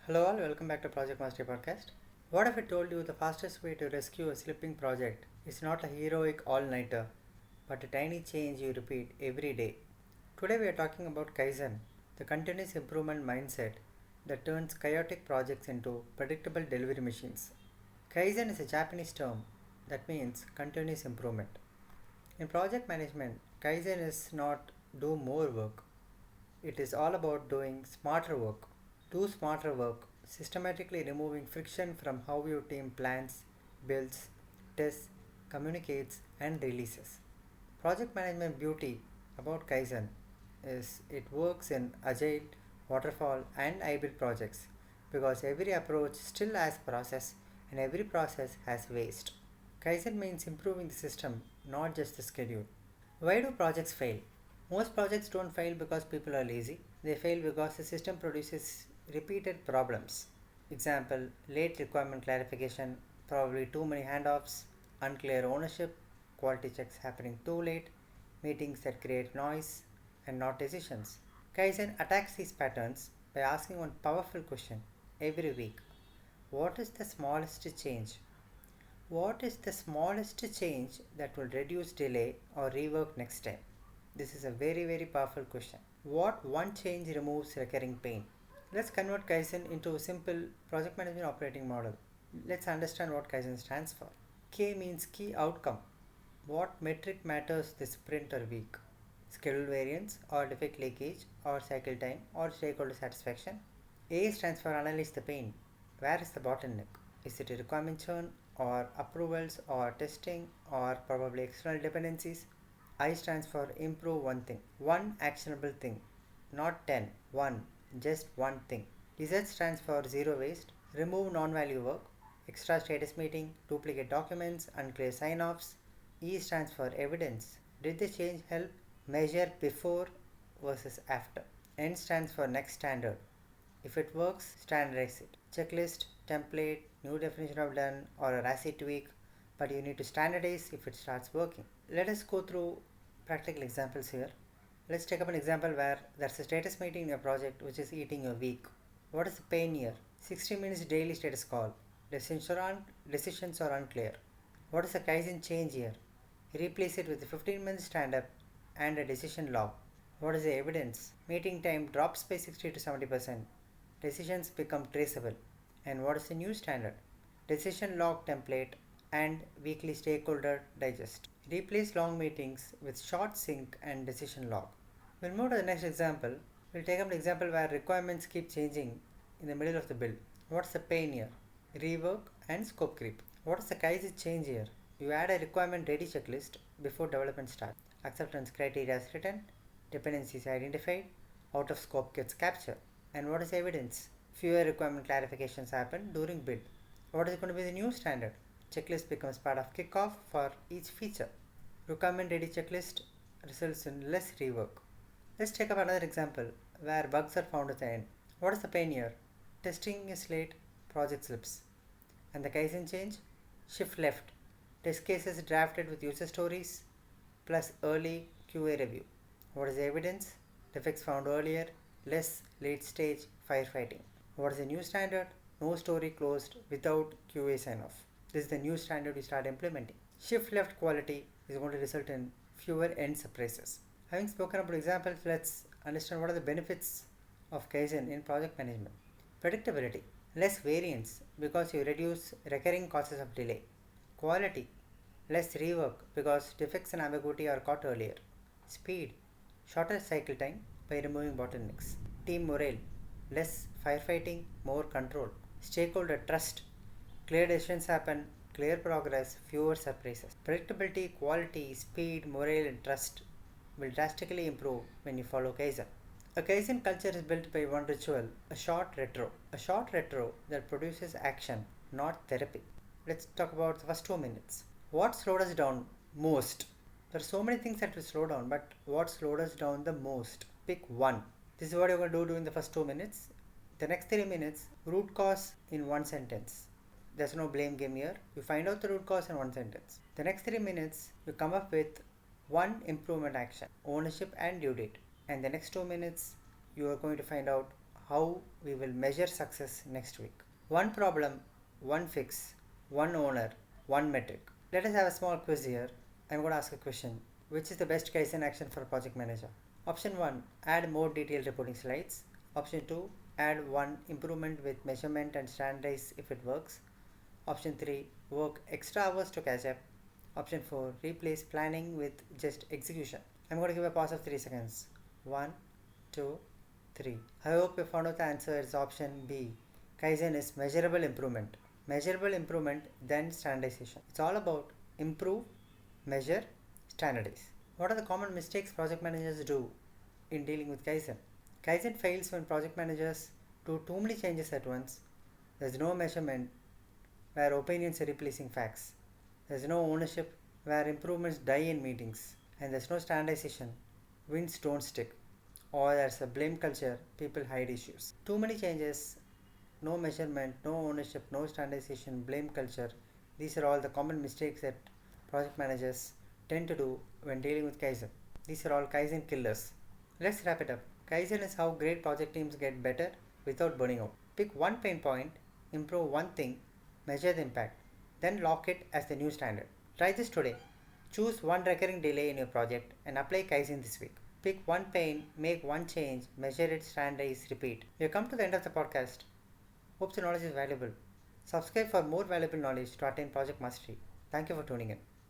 Hello all, welcome back to Project Mastery Podcast. What if I told you the fastest way to rescue a slipping project is not a heroic all-nighter, but a tiny change you repeat every day? Today we are talking about Kaizen, the continuous improvement mindset that turns chaotic projects into predictable delivery machines. Kaizen is a Japanese term that means continuous improvement. In project management, Kaizen is not do more work. It is all about doing smarter work. Do smarter work, systematically removing friction from how your team plans, builds, tests, communicates, and releases. Project management beauty about Kaizen is it works in Agile, Waterfall, and hybrid projects because every approach still has process and every process has waste. Kaizen means improving the system, not just the schedule. Why do projects fail? Most projects don't fail because people are lazy. They fail because the system produces repeated problems. Example, late requirement clarification, probably too many handoffs, unclear ownership, quality checks happening too late, meetings that create noise and not decisions. Kaizen attacks these patterns by asking one powerful question every week. What is the smallest change? What is the smallest change that will reduce delay or rework next time? This is a very powerful question. What one change removes recurring pain? Let's convert Kaizen into a simple project management operating model. Let's understand what Kaizen stands for. K means key outcome. What metric matters this sprint or week? Schedule variance or defect leakage or cycle time or stakeholder satisfaction. A stands for analyze the pain. Where is the bottleneck? Is it a requirement churn or approvals or testing or probably external dependencies? I stands for improve one thing. One actionable thing. Not 10. One. Just one thing. Z stands for zero waste. Remove non-value work. Extra status meeting. Duplicate documents. Unclear sign-offs. E stands for evidence. Did the change help? Measure before versus after. N stands for next standard. If it works, standardize it. Checklist, template, new definition of done or a RASI tweak, but you need to standardize if it starts working. Let us go through practical examples here. Let's take up an example where there's a status meeting in a project which is eating a week. What is the pain here? 60 minutes daily status call. Decisions are unclear. What is the Kaizen change here? Replace it with a 15 minute stand up and a decision log. What is the evidence? Meeting time drops by 60 to 70%. Decisions become traceable. And what is the new standard? Decision log template and weekly stakeholder digest. Replace long meetings with short sync and decision log. We'll move to the next example. We'll take up an example where requirements keep changing in the middle of the build. What's the pain here? Rework and scope creep. What is the Kaizen change here? You add a requirement ready checklist before development starts. Acceptance criteria is written, dependencies identified, out of scope gets captured. And what is evidence? Fewer requirement clarifications happen during build. What is going to be the new standard? Checklist becomes part of kickoff for each feature. Requirement ready checklist results in less rework. Let's take up another example where bugs are found at the end. What is the pain here? Testing is late, project slips. And the Kaizen change? Shift left. Test cases drafted with user stories plus early QA review. What is the evidence? Defects found earlier, less late stage firefighting. What is the new standard? No story closed without QA sign off. This is the new standard we start implementing. Shift left quality is going to result in fewer end surprises. Having spoken about examples, let's understand what are the benefits of Kaizen in project management. Predictability. Less variance because you reduce recurring causes of delay. Quality. Less rework because defects and ambiguity are caught earlier. Speed. Shorter cycle time by removing bottlenecks. Team morale. Less firefighting, more control. Stakeholder trust. Clear decisions happen, clear progress, fewer surprises. Predictability, quality, speed, morale, and trust will drastically improve when you follow Kaizen. A Kaizen culture is built by one ritual, a short retro. A short retro that produces action, not therapy. Let's talk about the first 2 minutes. What slowed us down most? There are so many things that will slow down, but what slowed us down the most? Pick one. This is what you're going to do during the first 2 minutes. The next 3 minutes, root cause in one sentence. There's no blame game here. You find out the root cause in one sentence. The next 3 minutes, you come up with one improvement action, ownership and due date. And the next 2 minutes, you are going to find out how we will measure success next week. One problem, one fix, one owner, one metric. Let us have a small quiz here. I'm going to ask a question. Which is the best Kaizen action for a project manager? Option 1, add more detailed reporting slides. Option 2, add one improvement with measurement and standardize if it works. Option 3, work extra hours to catch up. Option 4, replace planning with just execution. I'm going to give a pause of 3 seconds. 1, 2, 3. I hope you found out the answer is option B. Kaizen is measurable improvement. Measurable improvement, then standardization. It's all about improve, measure, standardize. What are the common mistakes project managers do in dealing with Kaizen? Kaizen fails when project managers do too many changes at once. There's no measurement where opinions are replacing facts. There's no ownership where improvements die in meetings. And there's no standardization. Wins don't stick. Or there's a blame culture, people hide issues. Too many changes, no measurement, no ownership, no standardization, blame culture. These are all the common mistakes that project managers tend to do when dealing with Kaizen. These are all Kaizen killers. Let's wrap it up. Kaizen is how great project teams get better without burning out. Pick one pain point, improve one thing, measure the impact, then lock it as the new standard. Try this today. Choose one recurring delay in your project and apply Kaizen this week. Pick one pain, make one change, measure it, standardize, repeat. We have come to the end of the podcast. Hope the knowledge is valuable. Subscribe for more valuable knowledge to attain project mastery. Thank you for tuning in.